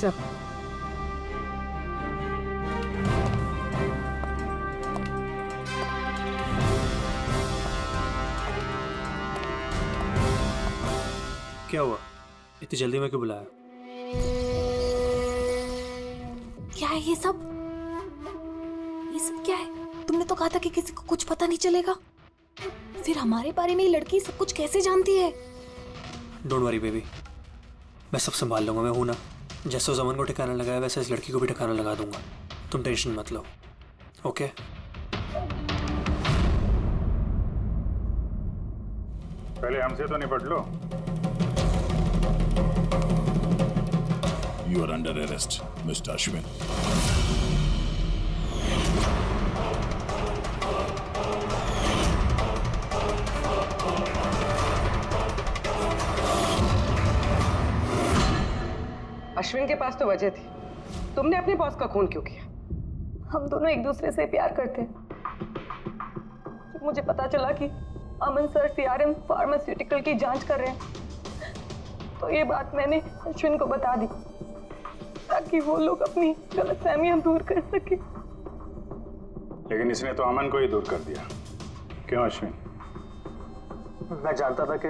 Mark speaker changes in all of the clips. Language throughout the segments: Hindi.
Speaker 1: सब? क्या हुआ? इतनी जल्दी में क्यों बुलाया?
Speaker 2: क्या है ये सब? ये सब क्या है? तुमने तो कहा था कि किसी को कुछ पता नहीं चलेगा। फिर हमारे बारे में ये लड़की सब कुछ कैसे जानती है?
Speaker 1: डोंट वरी बेबी, मैं सब संभाल लूंगा। मैं हूं ना। जैसे उस अमन को ठिकाना लगाया वैसे इस लड़की को भी ठिकाना लगा दूंगा। तुम टेंशन मत लो, ओके?
Speaker 3: पहले हमसे तो निपट लो।
Speaker 4: You are under arrest, Mr. Ashwin.
Speaker 5: Ashwin के पास तो वजह थी। तुमने अपने बॉस का खून क्यों किया?
Speaker 2: हम दोनों एक दूसरे से प्यार करते हैं। जब मुझे पता चला कि अमन सर सीआरएम फार्मास्यूटिकल की जांच कर रहे हैं, तो ये बात मैंने अश्विन को बता दी ताकि वो लोग अपनी गलतफहमियां दूर कर सके।
Speaker 3: लेकिन इसने तो अमन को ही दूर कर दिया। क्यों अश्विन?
Speaker 6: मैं जानता था कि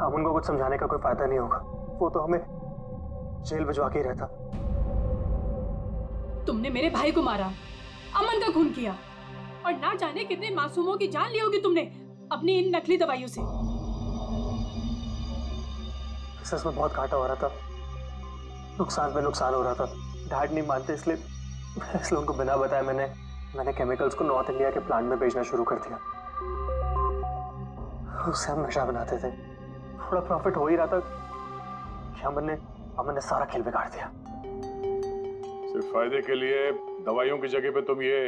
Speaker 6: अमन को कुछ समझाने का कोई फायदा नहीं होगा। वो तो हमें जेल भिजवा के ही रहता।
Speaker 7: तुमने मेरे भाई को मारा, अमन का खून किया और ना जाने कितने मासूमों की जान ली होगी तुमने अपनी इन नकली दवाइयों से।
Speaker 6: सच में बहुत घाटा हो रहा था, नुकसान पे नुकसान हो रहा था। डैड नहीं मानते, इसलिए उनको बिना बताए मैंने केमिकल्स को नॉर्थ इंडिया के प्लांट में भेजना शुरू कर दिया। उससे हम नशा बनाते थे। थोड़ा प्रॉफिट हो ही रहा था कि अमन ने सारा खेल बिगाड़ दिया।
Speaker 3: सिर्फ फायदे के लिए दवाइयों की जगह पे तुम ये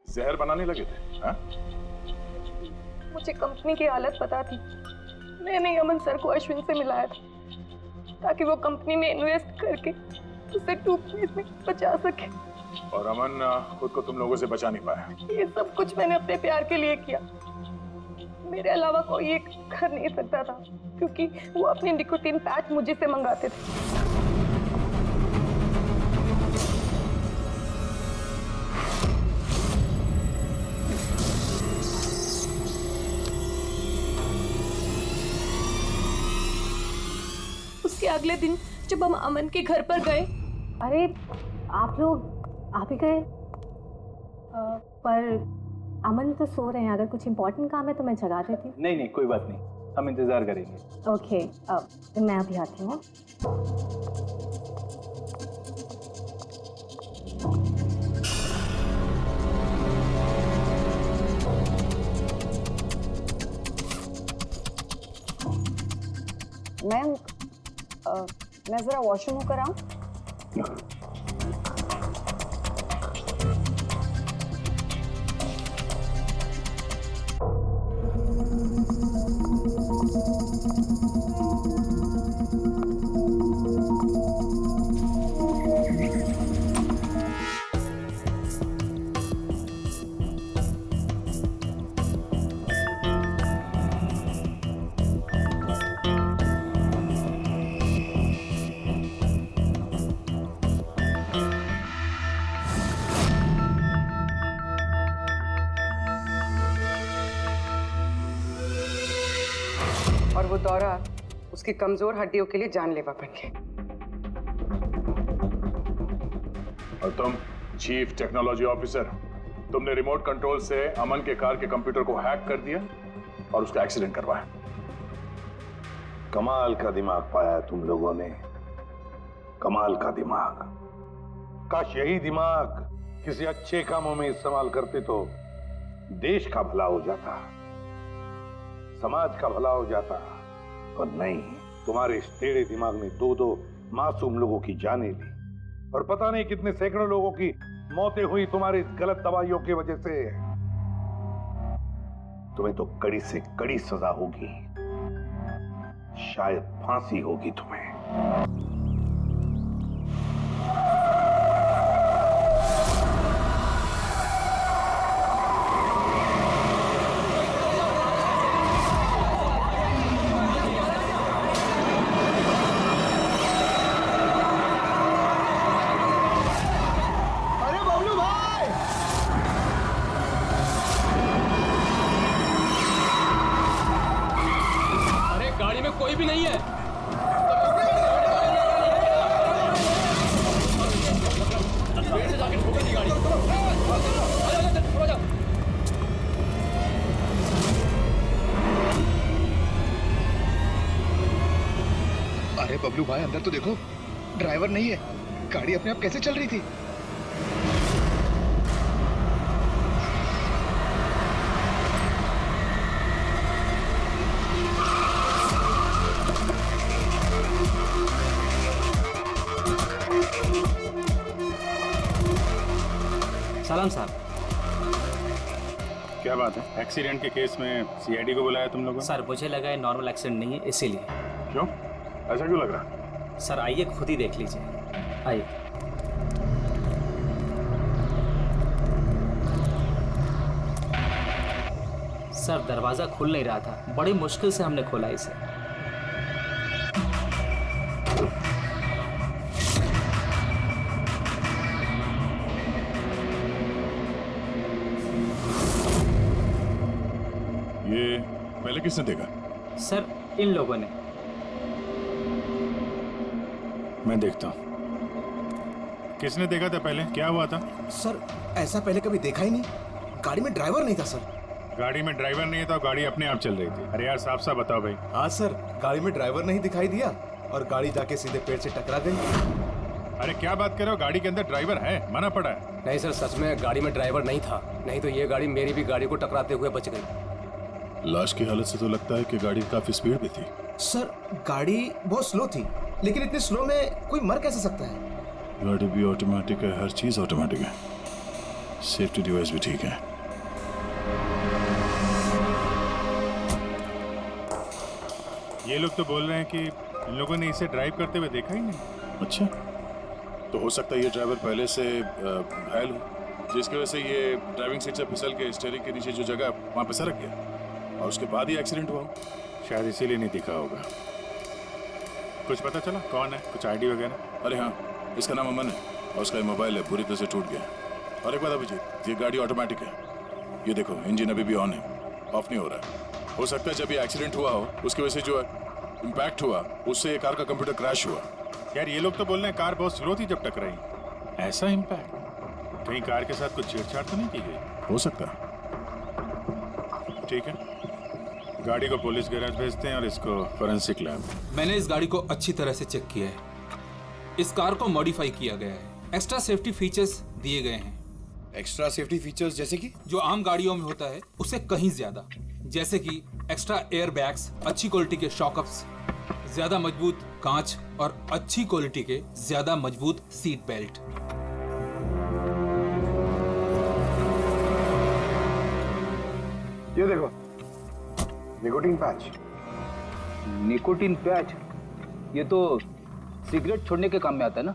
Speaker 3: जहर बनाने लगे थे, हाँ?
Speaker 2: मुझे कंपनी की हालत पता थी। मैंने अमन सर को अश्विन से मिलाया था ताकि वो कंपनी में इन्वेस्ट करके उसे डूबने में बचा सके।
Speaker 3: और अमन खुद को तुम लोगों से बचा नहीं पाया।
Speaker 2: ये सब कुछ मैंने अपने प्यार के लिए किया। मेरे अलावा कोई ये कर नहीं सकता था क्योंकि वो अपनी निकोटीन पैच मुझे से मंगाते थे। उसके अगले दिन जब हम अमन के घर पर गए।
Speaker 8: अरे आप लोग आप ही गए? पर अमन तो सो रहे हैं। अगर कुछ इम्पोर्टेंट काम है तो मैं जगा देती हूँ।
Speaker 9: नहीं कोई बात नहीं, हम इंतजार करेंगे।
Speaker 8: ओके, मैं अभी आती हूँ।
Speaker 5: मैम, मैं जरा वॉशरूम होकर आऊं? और वो दौरा उसकी कमजोर हड्डियों के लिए जानलेवा बन गया।
Speaker 3: और तुम चीफ टेक्नोलॉजी ऑफिसर, तुमने रिमोट कंट्रोल से अमन के कार के कंप्यूटर को हैक कर दिया और उसका एक्सीडेंट करवाया।
Speaker 4: कमाल का दिमाग पाया तुम लोगों ने, कमाल का दिमाग। काश यही दिमाग किसी अच्छे कामों में इस्तेमाल करते तो देश का भला हो जाता, समाज का भला हो जाता। पर नहीं, तुम्हारे इस टेढ़े दिमाग ने दो मासूम लोगों की जानें ली और पता नहीं कितने सैकड़ों लोगों की मौतें हुई तुम्हारी इस गलत दवाइयों की वजह से। तुम्हें तो कड़ी से कड़ी सजा होगी, शायद फांसी होगी तुम्हें।
Speaker 10: कोई भी नहीं है।
Speaker 11: अरे बबलू भाई अंदर तो देखो, ड्राइवर नहीं है, गाड़ी अपने आप कैसे चल रही थी?
Speaker 10: सलाम साहब।
Speaker 9: क्या बात है? एक्सीडेंट के केस में सीआईडी को बुलाया तुम लोगों ने?
Speaker 10: सर मुझे लगा ये नॉर्मल एक्सीडेंट नहीं है, इसीलिए।
Speaker 3: क्यों? ऐसा क्यों लग रहा?
Speaker 10: सर आइए खुद ही देख लीजिए, आइए। सर दरवाजा खुल नहीं रहा था, बड़ी मुश्किल से हमने खोला इसे।
Speaker 3: ये पहले किसने देखा?
Speaker 10: सर इन लोगों ने।
Speaker 9: मैं देखता हूँ। किसने देखा था पहले? क्या हुआ था?
Speaker 11: सर ऐसा पहले कभी देखा ही नहीं, गाड़ी में ड्राइवर नहीं था सर।
Speaker 9: गाड़ी में ड्राइवर नहीं था, गाड़ी अपने आप चल रही थी। अरे यार साफ साफ बताओ भाई।
Speaker 11: हाँ सर, गाड़ी में ड्राइवर नहीं दिखाई दिया और गाड़ी जाके सीधे पेड़ से टकरा गई।
Speaker 9: अरे क्या बात कर रहे हो? गाड़ी के अंदर ड्राइवर है, मना पड़ा है।
Speaker 10: नहीं सर, सच में गाड़ी में ड्राइवर नहीं था, नहीं तो ये गाड़ी मेरी भी गाड़ी को टकराते हुए बच गई।
Speaker 3: लाश की हालत से तो लगता है कि गाड़ी काफी स्पीड पे थी।
Speaker 11: सर गाड़ी बहुत स्लो थी, लेकिन इतनी स्लो में कोई मर कैसे सकता है?
Speaker 3: गाड़ी भी ऑटोमेटिक है, हर चीज ऑटोमेटिक है, सेफ्टी डिवाइस भी ठीक है।
Speaker 9: ये लोग तो बोल रहे हैं कि इन लोगों ने इसे ड्राइव करते हुए देखा ही नहीं।
Speaker 3: अच्छा, तो हो सकता है ये ड्राइवर पहले से घायल हो, जिसकी वजह से ये ड्राइविंग सीट से फिसल के स्टीयरिंग के नीचे जो जगह वहां पे सरक गया और उसके बाद ही एक्सीडेंट हुआ हो।
Speaker 9: शायद इसीलिए नहीं दिखा होगा। कुछ पता चला कौन है? कुछ आईडी वगैरह?
Speaker 3: अरे हाँ, इसका नाम अमन है और उसका ये मोबाइल है पूरी तरह से टूट गया। और एक बात अभिजीत, ये गाड़ी ऑटोमेटिक है, ये देखो इंजन अभी भी ऑन है, ऑफ नहीं हो रहा है। हो सकता है जब ये एक्सीडेंट हुआ हो उसकी वजह से जो इम्पैक्ट हुआ उससे ये कार का कंप्यूटर क्रैश हुआ।
Speaker 9: यार ये लोग तो बोल रहे हैं कार बहुत स्लो थी जब टकराई। ऐसा इम्पैक्ट? कहीं कार के साथ कुछ छेड़छाड़ तो नहीं की गई?
Speaker 3: हो सकता है।
Speaker 9: ठीक है, गाड़ी को पुलिस गैराज भेजते हैं और इसको फोरेंसिक लैब।
Speaker 12: मैंने इस गाड़ी को अच्छी तरह से चेक किया है। इस कार को मॉडिफाई किया गया है, एक्स्ट्रा सेफ्टी फीचर्स दिए गए हैं।
Speaker 11: एक्स्ट्रा सेफ्टी फीचर्स जैसे कि?
Speaker 12: जो आम गाड़ियों में होता है उससे कहीं ज्यादा, जैसे कि एक्स्ट्रा एयर बैग्स, अच्छी क्वालिटी के शॉकअप्स, ज्यादा मजबूत कांच और अच्छी क्वालिटी के ज्यादा मजबूत सीट बेल्ट।
Speaker 4: ये देखो, निकोटीन पैच।
Speaker 13: Nicotine patch? ये तो सिगरेट छोड़ने के काम में आता है ना?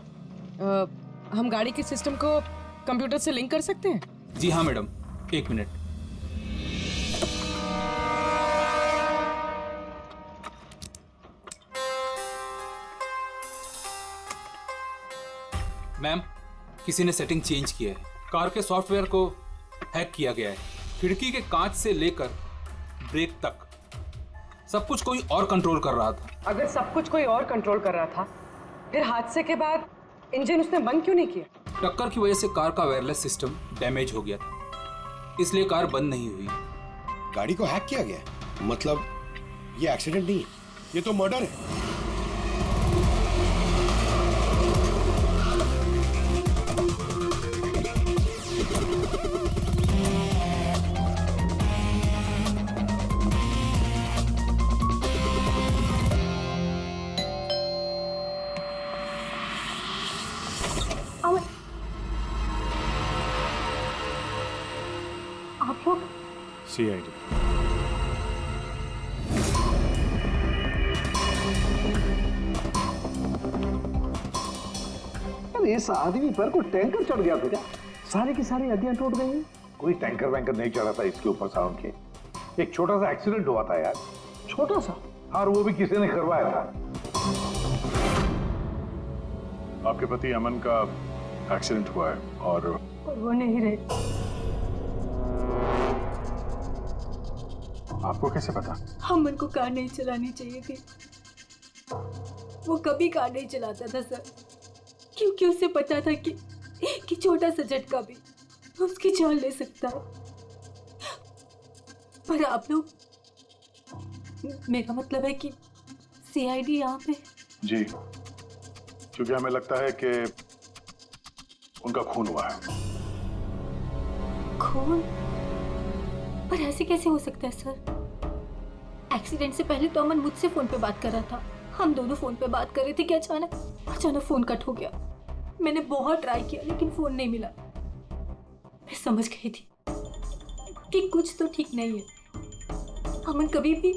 Speaker 5: हम गाड़ी के सिस्टम को कंप्यूटर से लिंक कर सकते हैं?
Speaker 12: जी हाँ मैडम, एक मिनट। मैम, किसी ने सेटिंग चेंज किया है। कार के सॉफ्टवेयर को हैक किया गया है। खिड़की के कांच से लेकर ब्रेक तक सब कुछ कोई और कंट्रोल कर रहा था।
Speaker 5: अगर सब कुछ कोई और कंट्रोल कर रहा था, फिर हादसे के बाद इंजन उसने बंद क्यों नहीं किया?
Speaker 12: टक्कर की वजह से कार का वायरलेस सिस्टम डैमेज हो गया था, इसलिए कार बंद नहीं हुई।
Speaker 11: गाड़ी को हैक किया गया? मतलब ये एक्सीडेंट नहीं है, ये तो मर्डर है।
Speaker 8: आप लोग?
Speaker 9: सीआईडी।
Speaker 4: अरे इस आदमी पर कोई टैंकर चढ़ गया था क्या? सारी की सारी हड्डियां टूट गई। कोई टैंकर वैंकर नहीं चढ़ा था इसके ऊपर साउंड के। एक छोटा सा एक्सीडेंट हुआ था यार। छोटा सा? और वो भी किसी ने करवाया था।
Speaker 3: आपके पति अमन का एक्सीडेंट हुआ है और
Speaker 2: वो नहीं रहे।
Speaker 9: आपको कैसे पता?
Speaker 7: अमन को कार नहीं चलानी चाहिए थी, वो कभी कार नहीं चलाता था सर, क्योंकि उसे पता था कि छोटा सा झटका भी उसकी जान ले सकता है। पर आप लोग, मेरा मतलब है कि सीआईडी यहाँ पे।
Speaker 4: जी, क्योंकि हमें लगता है कि उनका खून हुआ है।
Speaker 7: खून? पर ऐसे कैसे हो सकता है सर? एक्सीडेंट से पहले तो अमन मुझसे फोन पे बात कर रहा था, हम दोनों फोन पे बात कर रहे थे कि अचानक फोन कट हो गया। मैंने बहुत ट्राई किया लेकिन फोन नहीं मिला। मैं समझ गई थी कि कुछ तो ठीक नहीं है। अमन कभी भी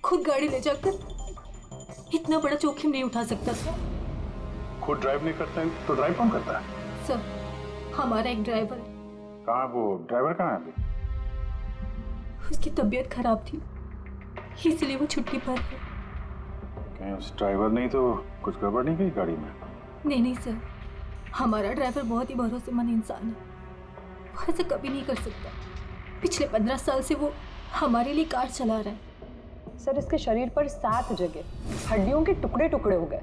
Speaker 7: खुद गाड़ी ले जाकर इतना बड़ा जोखिम नहीं उठा सकता था।
Speaker 4: खुद ड्राइव नहीं करते हैं तो ड्राइव कौन करता है?
Speaker 7: सर, हमारा एक ड्राइवर है।
Speaker 4: कहाँ वो ड्राइवर कहाँ है अभी?
Speaker 7: उसकी तबीयत खराब थी, इसलिए वो छुट्टी पर है।
Speaker 4: कहीं उस ड्राइवर नहीं तो कुछ गड़बड़ नहीं गई गाड़ी में?
Speaker 7: नहीं सर, हमारा ड्राइवर बहुत ही भरोसेमंद इंसान है, वो ऐसा कभी नहीं कर सकता। पिछले 15 साल से वो हमारे लिए कार चला रहा है।
Speaker 2: सर, इसके शरीर पर 7 जगह हड्डियों के टुकड़े टुकड़े हो गए,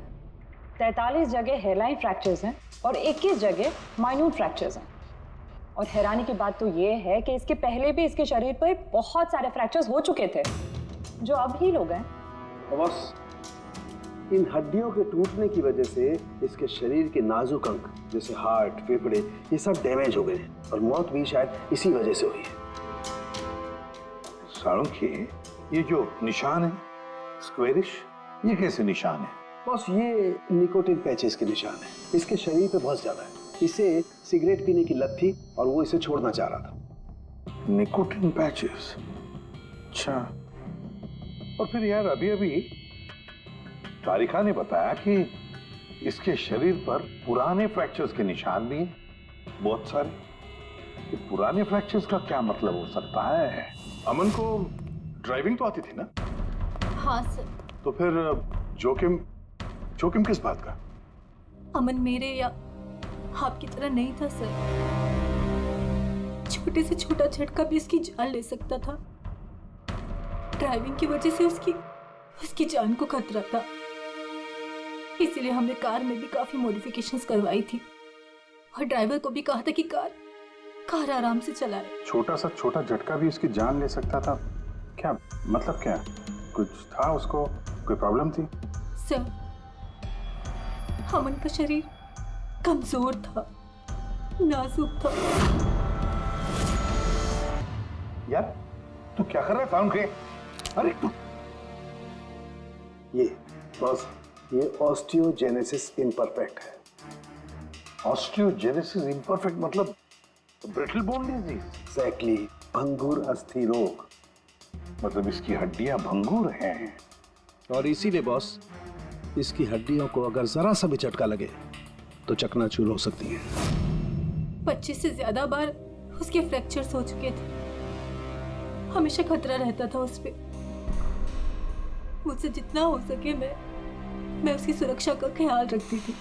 Speaker 2: 43 जगह हेयरलाइन फ्रैक्चर्स हैं और 21 जगह माइन्यूट फ्रैक्चर्स हैं। और हैरानी की बात तो ये है कि इसके पहले भी इसके शरीर पर बहुत सारे फ्रैक्चर्स हो चुके थे जो अब हील हो गए।
Speaker 11: बस इन हड्डियों के टूटने की वजह से इसके शरीर के नाजुक अंग जैसे हार्ट, फेफड़े, ये सब डैमेज हो गए और मौत भी शायद इसी वजह से हुई है।
Speaker 4: साळुंखे, ये जो निशान है स्क्वेरिश, ये कैसे निशान है?
Speaker 11: बस ये निकोटिन पैचेस के निशान है। इसके शरीर पे बहुत ज्यादा है। इसे सिगरेट पीने की लत थी और वो इसे छोड़ना चाह रहा था।
Speaker 4: Nicotine patches? अच्छा। और फिर यार अभी तारिका ने बताया कि इसके शरीर पर पुराने फ्रैक्चर्स के निशान भी हैं, बहुत सारे। ये पुराने फ्रैक्चर्स का क्या मतलब हो सकता है? अमन को ड्राइविंग तो आती थी ना?
Speaker 7: हाँ सर।
Speaker 4: तो फिर जोखिम किस बात का?
Speaker 7: अमन मेरे या आपकी तरह नहीं था सर। छोटे से छोटा झटका भी उसकी जान ले सकता था। ड्राइविंग की वजह से उसकी जान को खतरा था, इसलिए हमने कार में भी काफी मॉडिफिकेशंस करवाई थी और ड्राइवर को भी कहा था कि कार आराम से चलाए।
Speaker 9: छोटा झटका भी उसकी जान ले सकता था? क्या मतलब? क्या कुछ था उसको? कोई प्रॉब्लम थी?
Speaker 7: सर, अमन का शरीर कमजोर था, नाजुक था।
Speaker 4: यार तू क्या कर रहा है साळुंखे? अरे तू
Speaker 11: ये ऑस्टियोजेनेसिस इम्परफेक्ट है।
Speaker 4: ऑस्टियोजेनेसिस इम्परफेक्ट मतलब ब्रिटल बोन डिजीज?
Speaker 11: एग्जैक्टली, भंगुर अस्थि रोग।
Speaker 4: मतलब इसकी हड्डियां भंगुर हैं।
Speaker 11: और इसीलिए बॉस, इसकी हड्डियों को अगर जरा सा भी झटका लगे तो चकनाचूर हो सकती है।
Speaker 7: 25 से ज्यादा बार उसके फ्रैक्चर्स हो चुके थे। हमेशा खतरा रहता था उस पे। मुझसे जितना हो सके मैं उसकी सुरक्षा का ख्याल रखती थी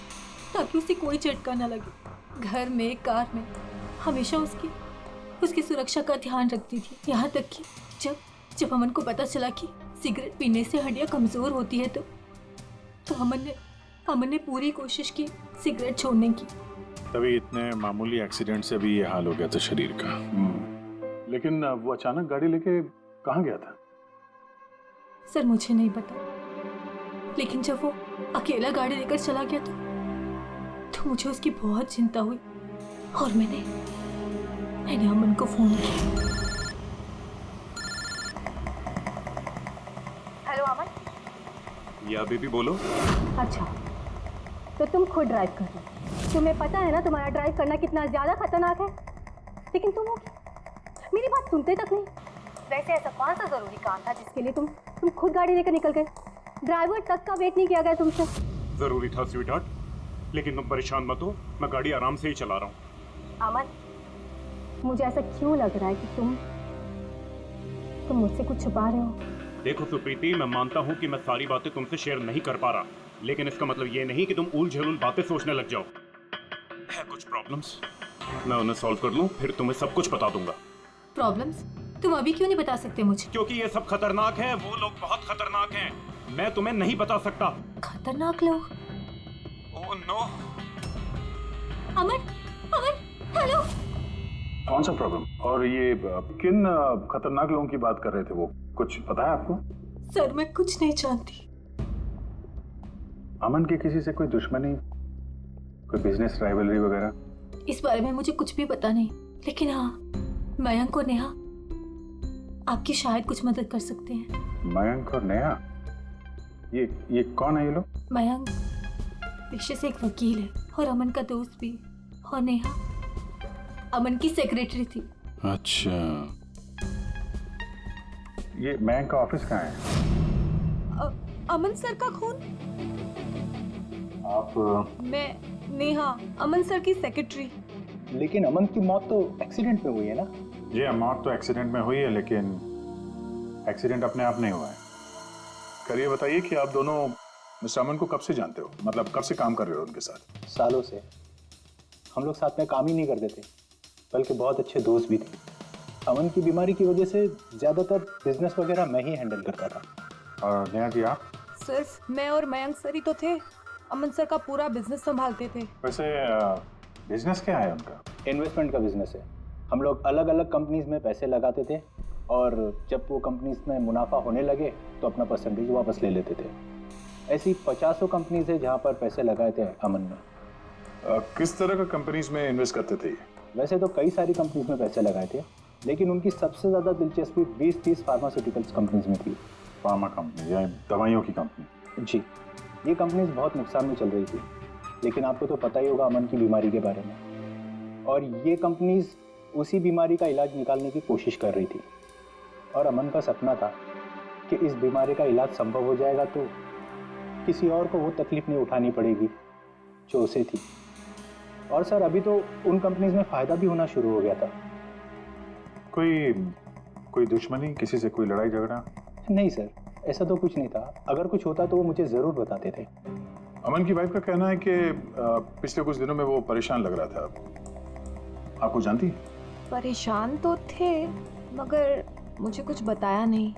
Speaker 7: ताकि उसे कोई झटका ना लगे। घर में, कार में हमेशा उसकी सुरक्षा का ध्यान रखती थी। यहाँ तक कि जब अमन को पता चला कि सिगरेट पीने से हड्डियाँ कमजोर होती है तो अमन ने पूरी कोशिश की सिगरेट छोड़ने की।
Speaker 9: तभी इतने मामूली एक्सीडेंट से भी ये हाल हो गया था शरीर का।
Speaker 4: लेकिन वो अचानक गाड़ी लेके कहाँ गया था?
Speaker 7: सर, मुझे नहीं पता, लेकिन जब वो अकेला गाड़ी लेकर चला गया तो मुझे उसकी बहुत चिंता हुई और मैंने अमन को फोन किया।
Speaker 8: हेलो अमन।
Speaker 9: या बेबी बोलो।
Speaker 8: अच्छा, तो तुम खुद ड्राइव कर रहे हो। तुम्हें पता है ना तुम्हारा ड्राइव करना कितना ज्यादा खतरनाक है, लेकिन तुम मेरी बात सुनते तक नहीं। वैसे ऐसा कौन सा जरूरी काम था जिसके लिए तुम खुद गाड़ी लेकर निकल गए? ड्राइवर तक का वेट नहीं किया गया तुमसे?
Speaker 14: जरूरी था स्वीटहार्ट, लेकिन तुम परेशान मत हो, मैं गाड़ी आराम से ही चला रहा हूँ।
Speaker 8: अमन, मुझे ऐसा क्यों लग रहा है कि तुम मुझसे कुछ छुपा रहे हो?
Speaker 14: देखो सुप्रीति, मैं मानता हूँ कि मैं सारी बातें तुमसे शेयर नहीं कर पा रहा, लेकिन इसका मतलब ये नहीं कि तुम उल-झुल बातें सोचने लग जाओ। है कुछ प्रॉब्लम्स, मैं उन्हें सॉल्व कर लूँ, फिर तुम्हें सब कुछ बता दूंगा।
Speaker 7: प्रॉब्लम्स? तुम अभी क्यों नहीं बता सकते मुझे?
Speaker 14: क्योंकि ये सब खतरनाक है, वो लोग बहुत खतरनाक हैं, मैं तुम्हें नहीं बता सकता।
Speaker 7: खतरनाक लोग।
Speaker 9: Oh no.
Speaker 7: Aman, Aman, hello.
Speaker 9: कौन सा प्रॉब्लम? और ये किन खतरनाक लोगों की बात कर रहे थे वो? कुछ पता है आपको?
Speaker 7: सर मैं कुछ नहीं जानती।
Speaker 9: अमन की किसी से कोई दुश्मनी, कोई बिजनेस राइवलरी वगैरह?
Speaker 7: इस बारे में मुझे कुछ भी पता नहीं, लेकिन हाँ, मयंक और नेहा आपकी शायद कुछ मदद कर सकते हैं।
Speaker 9: मयंक और नेहा? ये कौन है ये लोग?
Speaker 7: मयंक पेशे से एक वकील है और अमन का दोस्त भी, और नेहा अमन की सेक्रेटरी थी।
Speaker 9: अच्छा, ये मयंक का ऑफिस कहाँ है?
Speaker 2: अमन सर का खून?
Speaker 9: आप
Speaker 2: मैं नेहा, अमन सर की सेक्रेटरी।
Speaker 6: लेकिन अमन की मौत तो एक्सीडेंट में हुई है ना?
Speaker 9: जी मौत तो एक्सीडेंट में हुई है, लेकिन एक्सीडेंट अपने आप नहीं हुआ है। करिए बताइए कि आप दोनों मिस्टर अमन को कब से जानते हो? मतलब कब से काम कर रहे हो उनके साथ?
Speaker 6: सालों से। हम लोग साथ में काम ही नहीं करते थे, बल्कि बहुत अच्छे दोस्त भी थे। अमन की बीमारी की वजह से ज़्यादातर बिजनेस वगैरह मैं ही हैंडल करता था।
Speaker 9: और नेहा जी आप?
Speaker 2: सिर्फ मैं और मयंक सर ही तो थे, अमन सर का पूरा बिजनेस संभालते थे।
Speaker 9: वैसे बिजनेस क्या है उनका?
Speaker 6: इन्वेस्टमेंट का बिजनेस है। हम लोग अलग अलग कंपनीज में पैसे लगाते थे और जब वो कंपनीज में मुनाफा होने लगे तो अपना परसेंटेज वापस ले लेते थे। ऐसी 50 कंपनीज है जहाँ पर पैसे लगाए थे अमन में।
Speaker 9: किस तरह का कंपनीज में इन्वेस्ट करते थे?
Speaker 6: वैसे तो कई सारी कंपनीज में पैसे लगाए थे, लेकिन उनकी सबसे ज़्यादा दिलचस्पी 20-30 फार्मास्यूटिकल्स कंपनीज में थी।
Speaker 9: फार्मा कंपनी या दवाइयों की कंपनी?
Speaker 6: जी, ये कंपनीज बहुत नुकसान में चल रही थी, लेकिन आपको तो पता ही होगा अमन की बीमारी के बारे में। और ये कंपनीज उसी बीमारी का इलाज निकालने की कोशिश कर रही थी, और अमन का सपना था कि इस बीमारी का इलाज संभव हो जाएगा तो किसी और को वो तकलीफ नहीं उठानी पड़ेगी जो उसे थी। और सर अभी तो उन कंपनीज में फ़ायदा भी होना शुरू हो गया था।
Speaker 9: कोई दुश्मनी, किसी से कोई लड़ाई झगड़ा?
Speaker 6: नहीं सर, ऐसा तो कुछ नहीं था। अगर कुछ होता तो वो मुझे ज़रूर बताते थे।
Speaker 9: अमन की वाइफ का कहना है कि पिछले कुछ दिनों में वो परेशान लग रहा था। आपको जानती?
Speaker 2: परेशान तो थे, मगर मुझे कुछ बताया नहीं।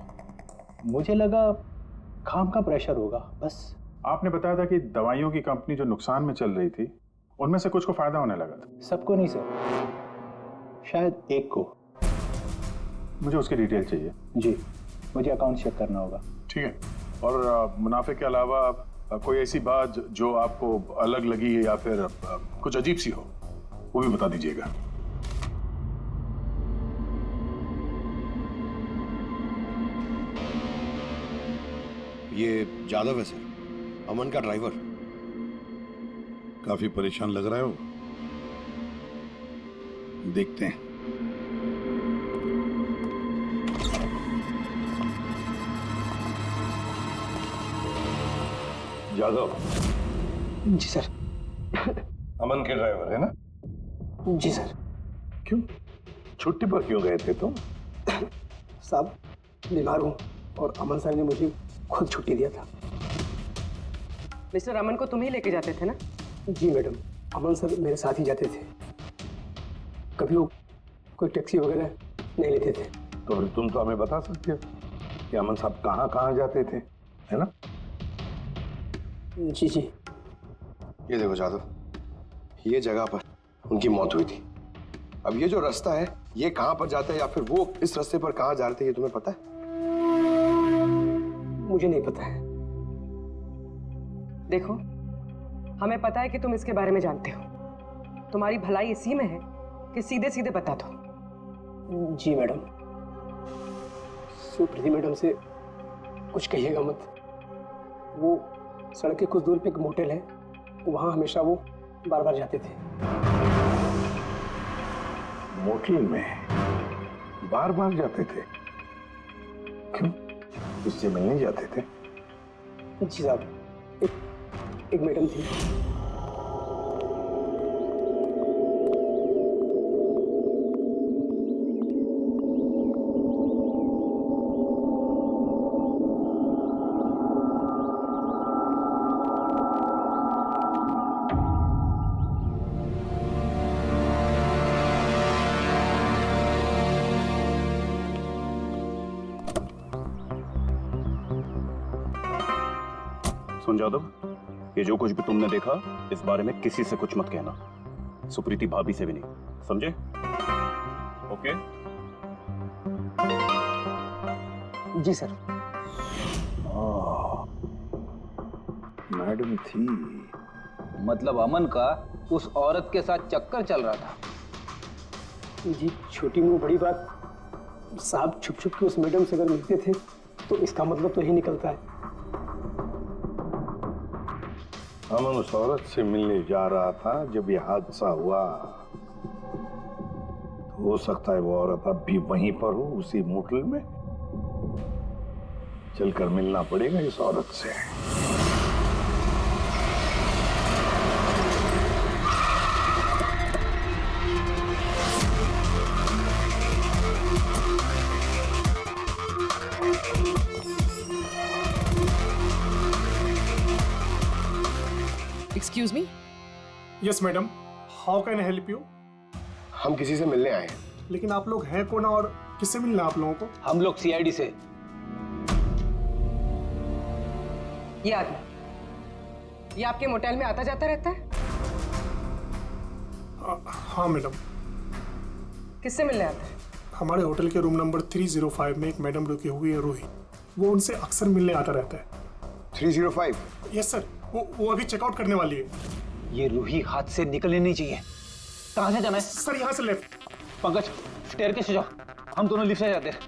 Speaker 6: मुझे लगा काम का प्रेशर होगा बस।
Speaker 9: आपने बताया था कि दवाइयों की कंपनी जो नुकसान में चल रही थी उनमें से कुछ को फायदा होने लगा था।
Speaker 6: सबको नहीं सर, शायद एक को।
Speaker 9: मुझे उसकी डिटेल चाहिए।
Speaker 6: जी, मुझे अकाउंट चेक करना होगा।
Speaker 9: ठीक है। और मुनाफे के अलावा कोई ऐसी बात जो आपको अलग लगी या फिर कुछ अजीब सी हो, वो भी बता दीजिएगा।
Speaker 4: ये जादव है सर, अमन का ड्राइवर। काफी परेशान लग रहा है वो। देखते हैं। जादव?
Speaker 6: जी सर।
Speaker 4: अमन के ड्राइवर है ना?
Speaker 6: जी सर।
Speaker 4: क्यों छुट्टी पर क्यों गए थे तुम?
Speaker 6: साहब बीमार हूँ और अमन सर ने मुझे खुद छुट्टी दिया था।
Speaker 5: मिस्टर अमन को तुम ही लेके जाते थे ना?
Speaker 6: जी मैडम, अमन सर मेरे साथ ही जाते थे। कभी वो कोई टैक्सी वगैरह नहीं लेते थे।
Speaker 4: तो फिर तुम तो हमें बता सकते हो कि अमन साहब कहाँ कहाँ जाते थे, है ना?
Speaker 6: जी जी।
Speaker 11: ये देखो जादव, ये जगह पर उनकी मौत हुई थी। अब ये जो रास्ता है ये कहाँ पर जाता है या फिर वो इस रास्ते पर कहाँ जा रहे थे, ये तुम्हें पता है?
Speaker 6: मुझे नहीं पता है।
Speaker 5: देखो, हमें पता है कि तुम इसके बारे में जानते हो। तुम्हारी भलाई इसी में है कि सीधे सीधे बता दो।
Speaker 6: जी मैडम। सुप्रीति मैडम से कुछ कहिएगा मत। वो सड़क के कुछ दूर पे एक मोटेल है, वहाँ हमेशा वो बार बार जाते थे।
Speaker 4: मोटेल में बार बार जाते थे? क्यों, इससे मिलने जाते थे?
Speaker 6: जी साहब, एक मैडम थी।
Speaker 14: सुन जादव, ये जो कुछ भी तुमने देखा इस बारे में किसी से कुछ मत कहना, सुप्रीति भाभी से भी नहीं, समझे? ओके?
Speaker 6: जी सर।
Speaker 11: मैडम थी,
Speaker 13: मतलब अमन का उस औरत के साथ चक्कर चल रहा था।
Speaker 6: जी छोटी मुंह बड़ी बात, साहब छुप छुप के उस मैडम से अगर मिलते थे तो इसका मतलब तो यही निकलता है।
Speaker 4: अमन उस औरत से मिलने जा रहा था जब यह हादसा हुआ। तो हो सकता है वो औरत अब भी वहीं पर हो, उसी मोटल में। चलकर मिलना पड़ेगा इस औरत से।
Speaker 5: Excuse me.
Speaker 15: Yes madam, how can I help you?
Speaker 11: हम किसी से मिलने आए हैं।
Speaker 15: लेकिन आप लोग हैं कौन और किससे मिलना है आप लोगों को?
Speaker 13: हम लोग सीआईडी से।
Speaker 5: ये आदमी, ये आपके मोटेल में आता जाता रहता है?
Speaker 15: हाँ मैडम।
Speaker 5: किससे मिलने आता है?
Speaker 15: हमारे होटल के रूम नंबर 305 में एक मैडम रुकी हुई है, रूही। वो उनसे अक्सर मिलने आता रहता है।
Speaker 11: 305?
Speaker 15: यस सर, वो अभी चेकआउट करने वाली है।
Speaker 13: ये रूही हाथ से निकलनी नहीं चाहिए। कहाँ से जाना है?
Speaker 15: सर यहाँ से लेफ्ट।
Speaker 13: पंकज, स्टेयरकेस से जाओ, हम दोनों लिफ्ट से जाते हैं।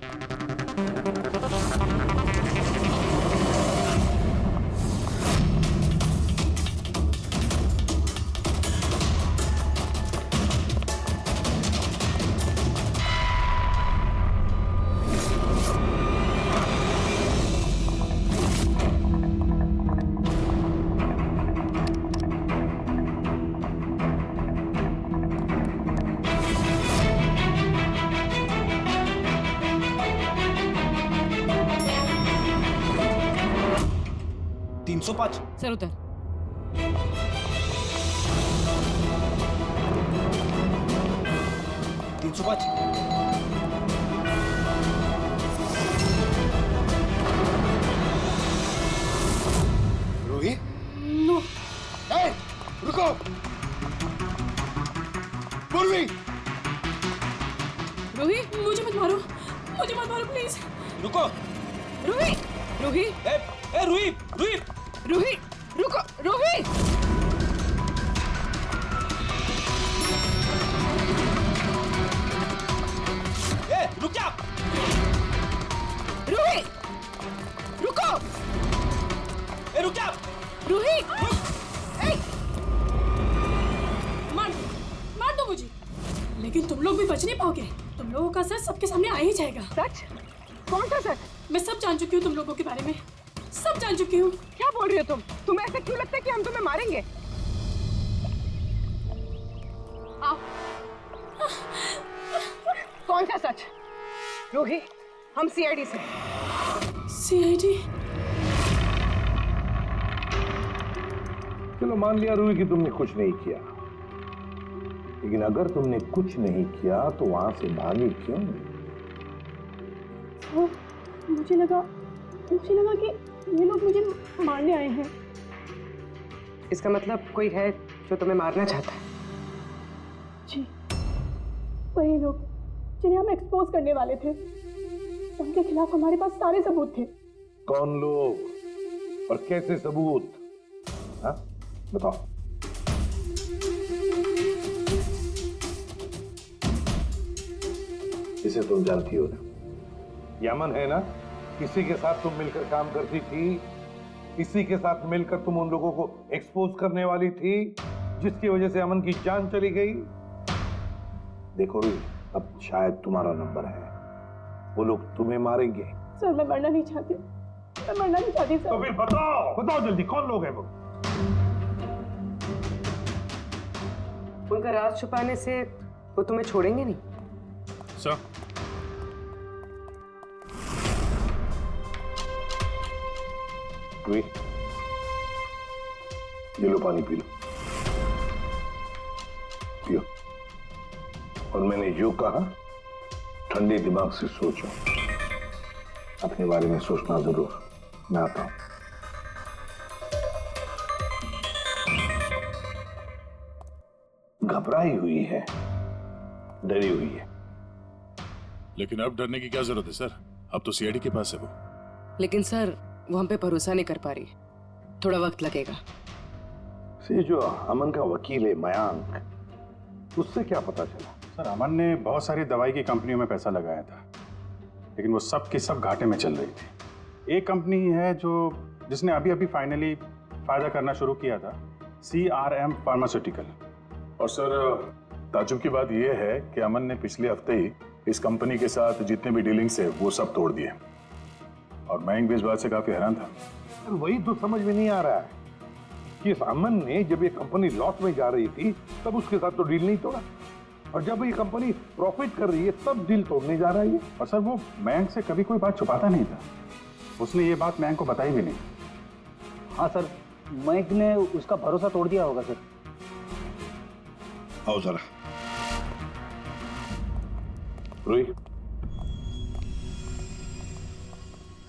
Speaker 5: सर उतर।
Speaker 11: रूही?
Speaker 7: नो।
Speaker 11: ए, रुको। पूर्वी!
Speaker 7: रूही, मुझे मत मारो, मुझे मत मारो प्लीज।
Speaker 10: रुको।
Speaker 5: रूही, रूही,
Speaker 10: ए रूही, रूही,
Speaker 5: रूही, रुको, रूही।
Speaker 10: ए रुक जा।
Speaker 5: रूही, रुको।
Speaker 10: ए रुक जा।
Speaker 5: रूही,
Speaker 7: मार दो मुझे, लेकिन तुम लोग भी बच नहीं पाओगे। तुम लोगों का सच सबके सामने आ ही जाएगा।
Speaker 5: सच? कौन सा सच?
Speaker 7: मैं सब जान चुकी हूँ तुम लोगों के बारे में, सब जान चुकी हूँ।
Speaker 5: क्या बोल रही हो तुम? तुम्हें ऐसा क्यों लगता है कि हम तुम्हें मारेंगे? आओ। कौन सा सच? रूही, हम सीआईडी से।
Speaker 7: सीआईडी?
Speaker 4: चलो मान लिया रूही कि तुमने कुछ नहीं किया, लेकिन अगर तुमने कुछ नहीं किया तो वहां से भागी क्यों?
Speaker 7: तो मुझे लगा कि ये लोग मुझे मारने आए हैं।
Speaker 5: इसका मतलब कोई है जो तुम्हें मारना चाहता है?
Speaker 7: जी, वही लोग जिन्हें हम एक्सपोज करने वाले थे। उनके खिलाफ हमारे पास सारे सबूत थे।
Speaker 4: कौन लोग और कैसे सबूत? हाँ, बताओ। इसे तुम जानती हो ना, यमन है ना, किसी के साथ तुम मिलकर काम करती थी, इसी के साथ मिलकर तुम उन लोगों को एक्सपोज करने वाली थी जिसकी वजह से अमन की जान चली गई। देखो रूही, अब शायद तुम्हारा नंबर है, वो लोग तुम्हें मारेंगे।
Speaker 7: सर मैं मरना नहीं चाहती, मैं मरना नहीं चाहती सर।
Speaker 4: तो फिर बताओ जल्दी, कौन लोग हैं वो?
Speaker 5: उनका राज छुपाने से वो तुम्हें छोड़ेंगे नहीं।
Speaker 14: सर,
Speaker 4: रूही, ये लो पानी पी लो, पियो। और मैंने जो कहा ठंडे दिमाग से सोचो, अपने बारे में सोचना जरूर। मैं आता हूं। घबराई हुई है, डरी हुई है।
Speaker 3: लेकिन अब डरने की क्या जरूरत है सर? अब तो सीआईडी के पास है वो।
Speaker 5: लेकिन सर वो हम पे भरोसा नहीं कर पा रही, थोड़ा वक्त लगेगा।
Speaker 4: से जो अमन का वकील है मयांक, उससे क्या पता चला?
Speaker 9: सर अमन ने बहुत सारी दवाई की कंपनियों में पैसा लगाया था, लेकिन वो सब की सब घाटे में चल रही थी। एक कंपनी है जिसने अभी अभी फाइनली फायदा करना शुरू किया था, CRM फार्मास्यूटिकल।
Speaker 3: और सर ताजुब की बात यह है कि अमन ने पिछले हफ्ते ही इस कंपनी के साथ जितने भी डीलिंग्स है वो सब तोड़ दिए, और मयंक भी इस बात से काफी हैरान था।
Speaker 4: वही तो समझ में नहीं आ रहा है कि इस अमन ने जब ये कंपनी लॉस में जा रही थी तब उसके साथ तो डील नहीं तोड़ा, और जब ये कंपनी प्रॉफिट कर रही है तब डील तोड़ने जा रहा है।
Speaker 9: और सर वो मयंक से कभी कोई बात छुपाता नहीं था, उसने ये बात मयंक को बताई भी नहीं।
Speaker 13: हाँ सर, मयंक ने उसका भरोसा तोड़ दिया होगा सर।
Speaker 4: आओ जरा रोही,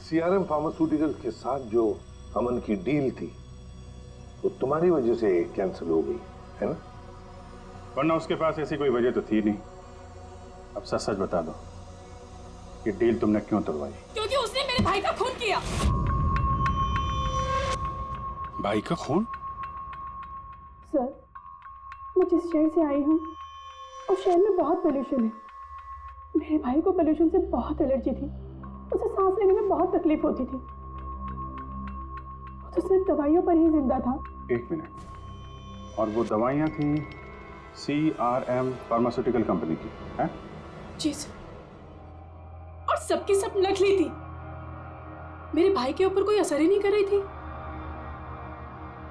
Speaker 4: CRM फार्मास्यूटिकल्स के साथ जो अमन की डील थी वो तुम्हारी वजह से कैंसिल हो गई है ना?
Speaker 9: वरना उसके पास ऐसी कोई वजह तो थी नहीं। अब सच सच बता दो कि डील तुमने क्यों तोड़वाई?
Speaker 2: क्योंकि उसने मेरे भाई का खून किया।
Speaker 9: भाई का खून?
Speaker 2: सर, मैं जिस शहर से आई हूँ उस शहर में बहुत पोल्यूशन है। मेरे भाई को पोल्यूशन से बहुत एलर्जी थी, उसे सांस लेने में बहुत तकलीफ होती थी। वो तो सिर्फ दवाइयों पर ही जिंदा था।
Speaker 9: एक मिनट, और वो दवाइयाँ थी CRM फार्मास्यूटिकल कंपनी की, हैं?
Speaker 2: जी सर, और सबकी सब नकली थी। मेरे भाई के ऊपर कोई असर ही नहीं कर रही थी,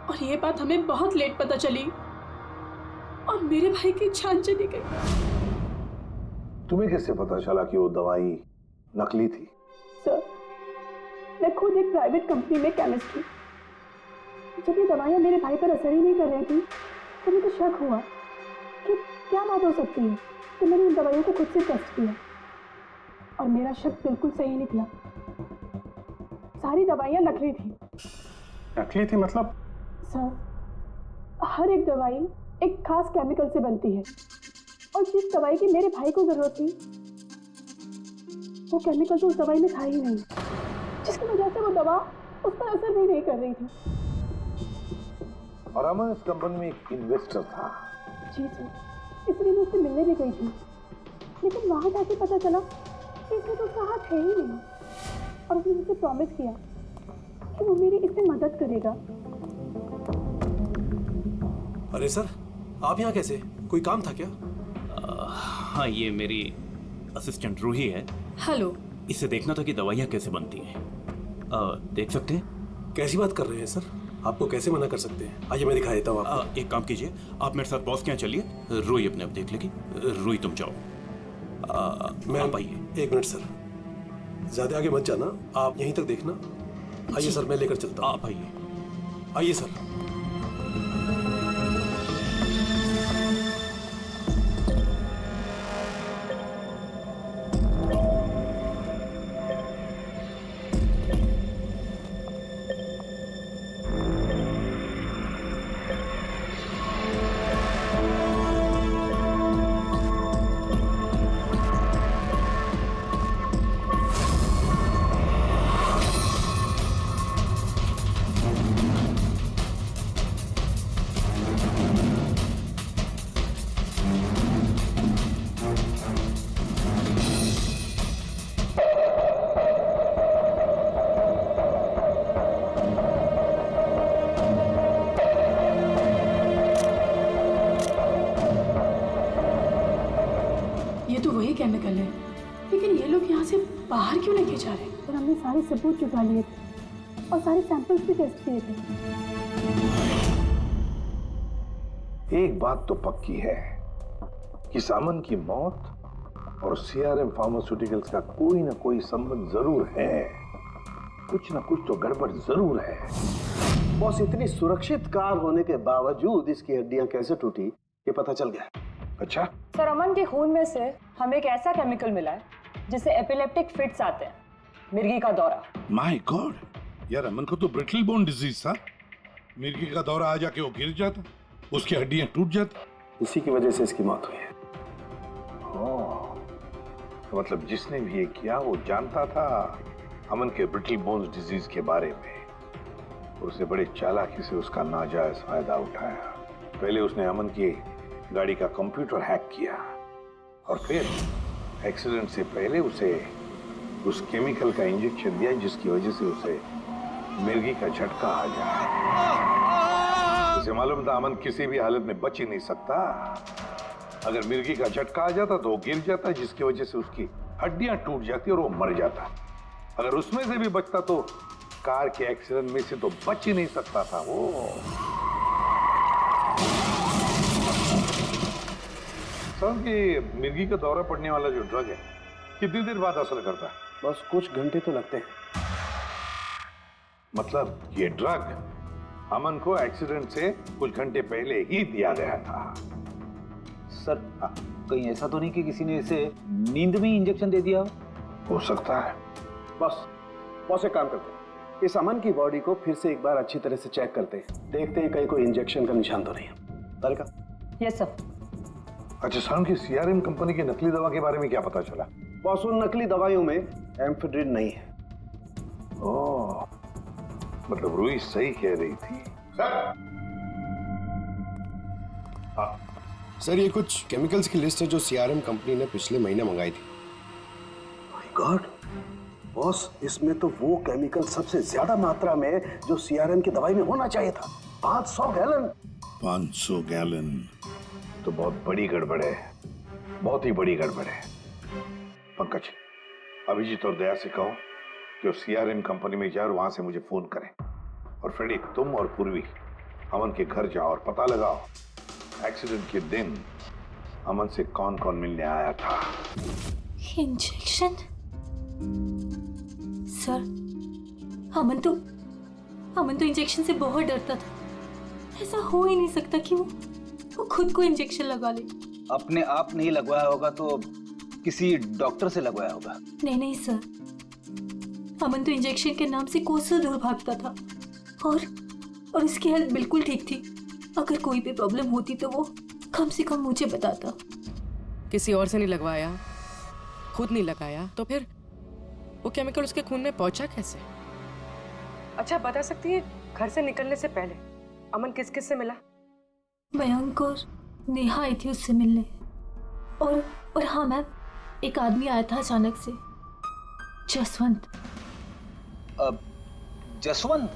Speaker 2: और ये बात हमें बहुत लेट पता चली और मेरे भाई की जान चली गई।
Speaker 4: तुम्हें कैसे पता चला कि वो दवाई नकली थी?
Speaker 2: सर, मैं खुद एक प्राइवेट कंपनी में केमिस्ट हूँ। जब ये दवाइयाँ मेरे भाई पर असर ही नहीं कर रही थी तो मुझे शक हुआ कि क्या बात हो सकती है। तो मैंने उन दवाइयों को खुद से टेस्ट किया और मेरा शक बिल्कुल सही निकला। सारी दवाइयाँ नकली थी।
Speaker 9: नकली थी मतलब?
Speaker 2: सर, हर एक दवाई एक खास केमिकल से बनती है, और जिस दवाई की मेरे भाई को जरूरत थी वो केमिकल तो उस दवाई में था ही नहीं, जिसकी वजह से वो दवा उस पर असर भी नहीं कर रही थी।
Speaker 4: और अमन इस कंपनी में एक इन्वेस्टर था।
Speaker 2: जी सर, इसलिए मैं उससे मिलने भी गई थी, लेकिन वहां जाके पता चला कि इसमें तो उसका हाथ है ही नहीं, और उसने मुझसे प्रॉमिस किया कि वो मेरी इसमें मदद करेगा।
Speaker 16: अरे सर, आप यहाँ कैसे? कोई काम था क्या?
Speaker 14: हाँ, ये मेरी असिस्टेंट रूही है।
Speaker 2: हेलो।
Speaker 14: इसे देखना था कि दवाइयाँ कैसे बनती हैं। देख सकते हैं?
Speaker 16: कैसी बात कर रहे हैं सर? आपको कैसे मना कर सकते हैं? आइए मैं दिखा देता हूँ आपको।
Speaker 14: एक काम कीजिए, आप मेरे साथ बॉस के यहाँ चलिए, रूही अपने आप देख लेगी। रूही तुम जाओ।
Speaker 16: मैं
Speaker 14: आप आइए।
Speaker 16: एक मिनट सर, ज्यादा आगे मत जाना, आप यहीं तक देखना। आइए सर, मैं लेकर चलता हूँ।
Speaker 14: आप आइए।
Speaker 16: आइए सर।
Speaker 2: केमिकल है, लेकिन ये लोग यहाँ से बाहर क्यों लेके जा रहे हैं? और हमने सारे सबूत जुटा लिए थे और सारे सैंपल्स भी टेस्ट किए थे।
Speaker 4: एक बात तो पक्की है कि सामन की मौत और CRM फार्मास्यूटिकल्स का कोई ना कोई संबंध जरूर है। कुछ ना कुछ तो गड़बड़ जरूर है।
Speaker 11: बॉस, इतनी सुरक्षित कार होने के बावजूद इसकी हड्डियां कैसे टूटी ये पता चल गया।
Speaker 4: अच्छा
Speaker 2: सर, अमन के खून में से हमें एक ऐसा केमिकल मिला है जिससे एपिलेप्टिक फिट्स आते हैं, मिर्गी का दौरा।
Speaker 4: माय गॉड, यार अमन को तो ब्रिटल बोन डिजीज था। मिर्गी का दौरा आ जाके वो गिर जाता, उसकी हड्डियां टूट जाती,
Speaker 11: इसी की वजह से इसकी मौत हुई है।
Speaker 4: तो मतलब जिसने भी ये किया वो जानता था अमन के ब्रिटल बोन्स डिजीज के बारे में, और उसे बड़े चालाकी से उसका नाजायज फायदा उठाया। पहले उसने अमन की गाड़ी का कंप्यूटर हैक किया और फिर एक्सीडेंट से पहले उसे उस केमिकल का इंजेक्शन दिया जिसकी वजह से उसे मिर्गी का झटका आ जाए। उसे मालूम था अमन किसी भी हालत में बच ही नहीं सकता। अगर मिर्गी का झटका आ जाता तो वो गिर जाता, जिसकी वजह से उसकी हड्डियां टूट जाती और वो मर जाता। अगर उसमें से भी बचता तो कार के एक्सीडेंट में से तो बच ही नहीं सकता था वो। समझ कि मिर्गी का दौरा पड़ने वाला जो ड्रग है कितनी देर बाद असर करता है?
Speaker 11: बस कुछ घंटे तो लगते हैं।
Speaker 4: मतलब ये ड्रग अमन को एक्सीडेंट से कुछ घंटे पहले ही दिया गया था।
Speaker 13: सर कहीं ऐसा तो नहीं कि किसी ने इसे नींद में इंजेक्शन दे दिया
Speaker 4: हो सकता है।
Speaker 11: बस एक काम करते हैं, इस अमन की बॉडी को फिर से एक बार अच्छी तरह से चेक करते हैं, देखते हैं कहीं कोई इंजेक्शन का निशान तो नहीं है। तारिका?
Speaker 2: Yes sir.
Speaker 4: अच्छा साहब की सीआरएम कंपनी की नकली दवा के बारे में क्या पता चला?
Speaker 11: बॉस उन नकली दवाइयों में एम्फेड्रिन नहीं है।
Speaker 4: ओह, मतलब रूही सही कह रही थी।
Speaker 17: सर ये कुछ केमिकल्स की लिस्ट है जो सीआरएम कंपनी ने पिछले महीने मंगाई थी।
Speaker 11: माय गॉड बॉस, इसमें तो वो केमिकल सबसे ज्यादा मात्रा में जो सीआरएम की दवाई में होना चाहिए था, 500 गैलन।
Speaker 4: 500 गैलन तो बहुत बड़ी गड़बड़ है, बहुत ही बड़ी गड़बड़ है। पंकज, अभिजीत और दया से कहो कि सीआरएम कंपनी में जाओ और वहां से मुझे फोन करें। और फ्रेडी, तुम और पूर्वी अमन के घर जाओ और पता लगाओ एक्सीडेंट के दिन अमन से कौन कौन मिलने आया था।
Speaker 7: इंजेक्शन? सर अमन तो इंजेक्शन से बहुत डरता था। ऐसा हो ही नहीं सकता कि वो खुद को इंजेक्शन लगा ले।
Speaker 13: अपने आप नहीं लगवाया होगा तो किसी डॉक्टर से लगवाया होगा।
Speaker 7: नहीं सर, अमन तो इंजेक्शन के नाम से कोसों दूर भागता था और उसकी हेल्थ बिल्कुल ठीक थी। अगर कोई भी प्रॉब्लम होती तो वो कम से कम मुझे बताता।
Speaker 5: किसी और से नहीं लगवाया, खुद नहीं लगाया, तो फिर वो केमिकल उसके खून में पहुंचा कैसे? अच्छा बता सकती है, घर से निकलने से पहले अमन किस किस से मिला?
Speaker 7: मयंक और नेहा आई थी उससे मिलने। और हाँ मैम, एक आदमी आया था अचानक से, जसवंत।
Speaker 13: जसवंत?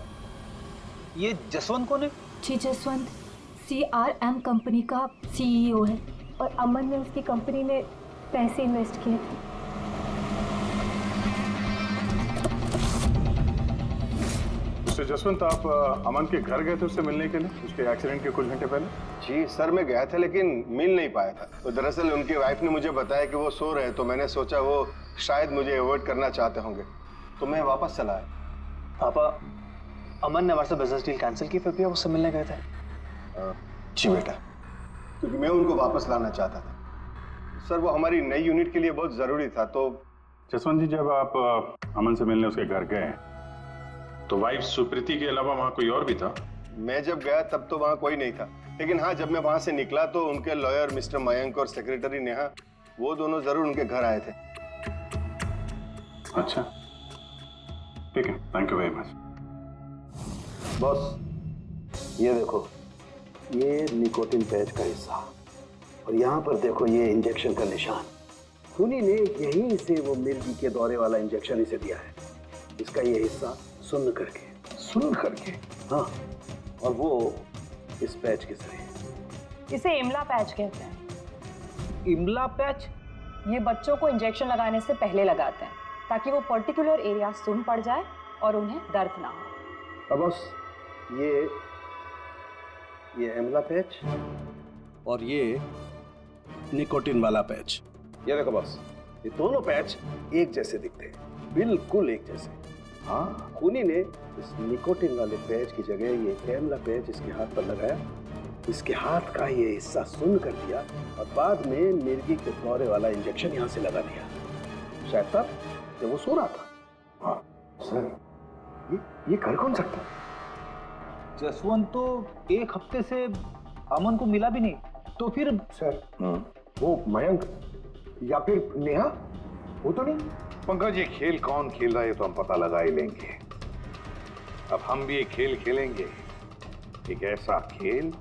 Speaker 13: ये जसवंत कौन है?
Speaker 7: जी जसवंत सीआरएम कंपनी का सीईओ है और अमन ने उसकी कंपनी में पैसे इन्वेस्ट किए थे।
Speaker 9: मिस्टर जसवंत, आप अमन के घर गए थे उससे मिलने के लिए उसके एक्सीडेंट के कुछ घंटे पहले?
Speaker 17: जी सर, मैं गया था लेकिन मिल नहीं पाया था। तो दरअसल उनकी वाइफ ने मुझे बताया कि वो सो रहे हैं, तो मैंने सोचा वो शायद मुझे अवॉइड करना चाहते होंगे, तो मैं वापस चला आया।
Speaker 6: पापा, अमन ने हमारे साथ बिजनेस डील कैंसिल की, फिर भी आप उससे मिलने गए थे?
Speaker 17: जी बेटा, क्योंकि मैं उनको वापस लाना चाहता था सर, वो हमारी नई यूनिट के लिए बहुत जरूरी था। तो
Speaker 9: जसवंत जी, जब आप अमन से मिलने उसके घर गए तो वाइफ सुप्रीति के अलावा वहां कोई और भी था?
Speaker 17: मैं जब गया तब तो वहां कोई नहीं था, लेकिन हाँ जब मैं वहां से निकला तो उनके लॉयर मिस्टर मयंक और सेक्रेटरी नेहा, वो दोनों जरूर उनके घर आए थे।
Speaker 9: अच्छा ठीक है, thank you very much.
Speaker 11: Boss ये देखो, ये निकोटिन पैच का हिस्सा, और यहाँ पर देखो ये इंजेक्शन का निशान। खूनी ने यहीं से वो मिर्गी के दौरे वाला इंजेक्शन इसे दिया है। इसका ये हिस्सा सुन्न करके, हाँ, और वो इस पैच के जरिए।
Speaker 2: इसे इमला पैच कहते हैं।
Speaker 13: इमला पैच?
Speaker 2: ये बच्चों को इंजेक्शन लगाने से पहले लगाते हैं ताकि वो पर्टिकुलर एरिया सुन पड़ जाए और उन्हें दर्द ना हो।
Speaker 11: अब बस ये इमला पैच और ये निकोटिन वाला पैच, ये देखो बस, ये दोनों पैच एक जैसे दिखते हैं, बिल्कुल एक जैसे। हाँ, खूनी ने इस निकोटिन वाले पैच की जगह ये इमला पैच इसके हाथ पर लगाया, इसके हाथ का ये हिस्सा सुन्न कर दिया और बाद में मिर्गी के दौरे वाला इंजेक्शन यहाँ से लगा दिया, शायद तब जब वो सो रहा था। हाँ सर, ये कर कौन सकता?
Speaker 13: जसवंत तो एक हफ्ते से अमन को मिला भी नहीं।
Speaker 6: तो फिर
Speaker 4: सर वो मयंक या फिर नेहा, वो तो नहीं। पंकज, ये खेल कौन खेल रहा है तो हम पता लगा ही लेंगे। अब हम भी एक खेल खेलेंगे, एक ऐसा खेल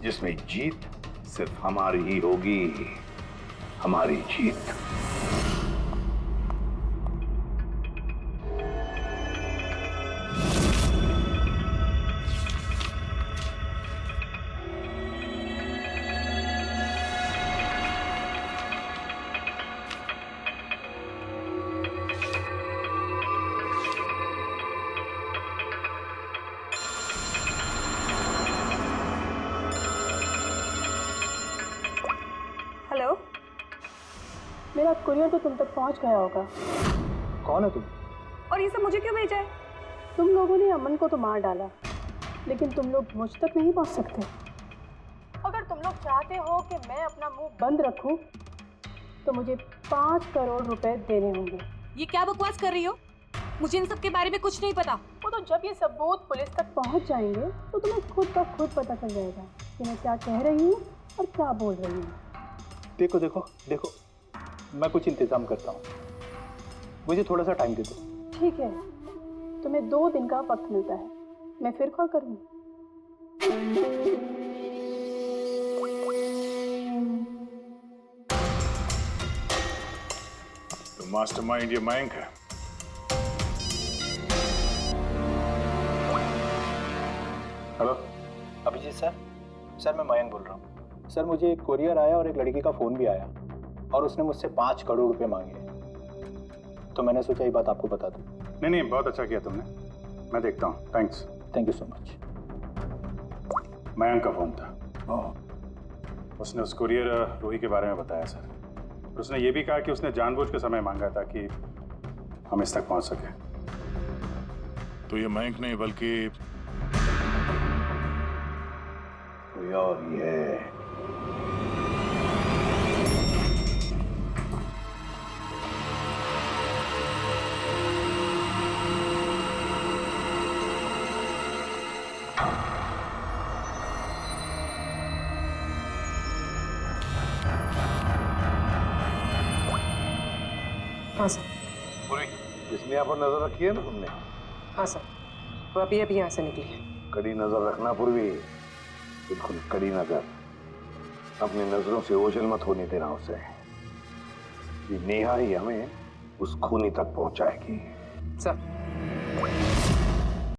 Speaker 4: जिसमें जीत सिर्फ हमारी ही होगी, हमारी जीत।
Speaker 2: हेलो, मेरा कुरियर तो तुम तक पहुंच गया होगा।
Speaker 6: कौन है तुम?
Speaker 2: और ये सब मुझे क्यों भेजा है? तुम लोगों ने अमन को तो मार डाला, लेकिन तुम लोग मुझ तक नहीं पहुंच सकते। अगर तुम लोग चाहते हो कि मैं अपना मुंह बंद रखूं, तो मुझे 5 करोड़ रुपए देने होंगे।
Speaker 18: ये क्या बकवास कर रही हो? मुझे इन सब के बारे में कुछ नहीं पता।
Speaker 2: वो तो जब ये सबूत पुलिस तक पहुंच जाएंगे तो तुम्हें खुद ब खुद पता चल जाएगा कि मैं क्या कह रही हूँ और क्या बोल रही हूँ।
Speaker 6: देखो देखो देखो, मैं कुछ इंतजाम करता हूँ, मुझे थोड़ा सा टाइम दे दो।
Speaker 2: ठीक है, तुम्हें 2 दिन का वक्त मिलता है, मैं फिर कॉल करूँगी।
Speaker 3: तो मास्टरमाइंड ये मयंक है।
Speaker 6: Hello Abhijit sir. सर मैं मयंक बोल रहा हूँ। सर मुझे एक कोरियर आया और एक लड़की का फ़ोन भी आया और उसने मुझसे 5 करोड़ रुपए मांगे, तो मैंने सोचा ये बात आपको बता दूँ।
Speaker 9: नहीं नहीं, बहुत अच्छा किया तुमने, मैं देखता हूँ। Thanks.
Speaker 6: Thank you so much.
Speaker 9: Mayank का फ़ोन था, उसने उस कुरियर रूही के बारे में बताया सर। और उसने ये भी कहा कि उसने जानबूझ के समय मांगा ताकि हम इस तक पहुँच सके।
Speaker 3: तो ये मयंक नहीं बल्कि
Speaker 4: कोई और ही है।
Speaker 5: हाँ सर।
Speaker 4: इसने यहाँ पर नजर रखी है ना तुमने?
Speaker 5: हाँ सर, वो अभी अभी यहाँ से निकली है।
Speaker 4: कड़ी नजर रखना पूर्वी, बिल्कुल कड़ी नजर। अपनी नजरों से ओझल मत होने देना उसे। ये नेहा ही हमें उस खूनी तक पहुंचाएगी।
Speaker 5: सर